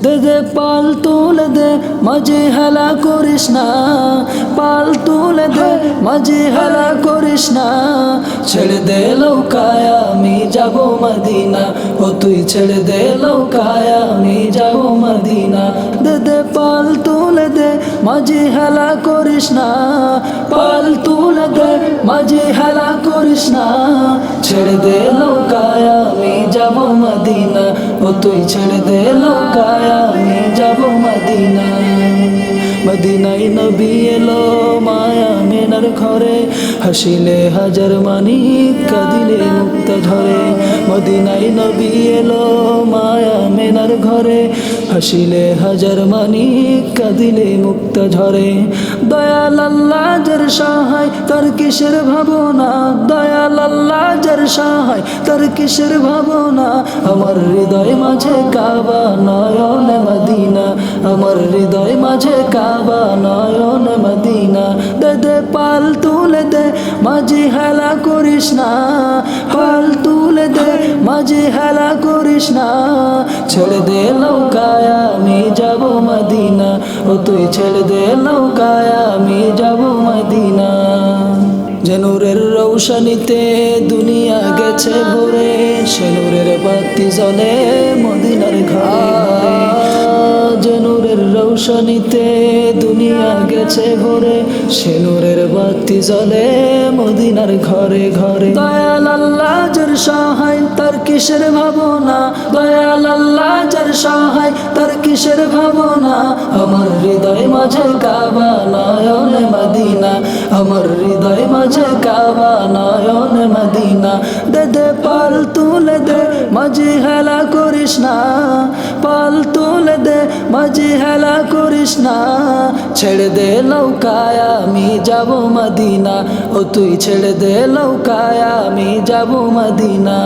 দে দে পাল তুলে দে মাঝে হেলা করিস না, পাল তুলে দে মাঝে হেলা করিস না। ছেড়ে দে নৌকায় আমি যাব মদিনা, ও তুই ছেড়ে দে নৌকায় আমি যাব মদিনা। দে দে পাল তুলে দে মাঝে হেলা করিস না, পাল তুলে দে মাঝে হেলা করিস না। ছেড়ে দে নৌকায় আমি যাব মদিনা, ও তুই ছেড়ে দে নৌকায় আমি যাব মদিনা। মদিনায় নবী এলো মায়া মেনার ঘরে, হাসিলে হাজার মানিক কাঁদিলে মুক্তা ঝরে। মদিনায় নবী এলো মায়া মেনার ঘরে, হাসিলে হাজার মানিক কাঁদিলে মুক্তা ঝরে। দয়াল আল্লাহ যার সহায় তার কিসের ভাবনা, দয়াল আল্লাহ যার সহায় তার কিসের ভাবনা। আমার হৃদয় মাঝে কাবা নয়ন মদিনা, আমার হৃদয় মাঝে কাবা নয়ন মদিনা। দে দে পাল তুলে দে মাঝে হেলা করিস না, পাল তুলে দে মাঝে হেলা করিস না। ছেড়ে দে নৌকায় আমি যাব মদিনা, ও তুই ছেড়ে দে নৌকায় আমি যাব মদিনা। যে নূরের রৌশনীতে দুনিয়া গেছে ভরে, সে নূরের বাতি জ্বলে মদিনার ঘরে। যে নূরের রৌশনীতে দুনিয়া গেছে ভরে, সে নূরের বাতি জ্বলে মদিনার ঘরে ঘরে। দয়াল আল্লাহ যার সহায় তার কিসের ভাবনা, দয়াল আল্লাহ যার সহায় তার কিসের ভাবনা। আমার হৃদয় মাঝে কাবা নয়ন মদিনা, আমার হৃদয় মাঝে কাবা নয়ন মদিনা। দে দে পাল তুলে দে মাঝে হেলা করিস না, পাল তুলে দে মাঝে হেলা করিস না। ছেড়ে দে নৌকায় আমি যাব মদিনা, ও তুই ছেড়ে দে নৌকায় আমি যাব মদিনা।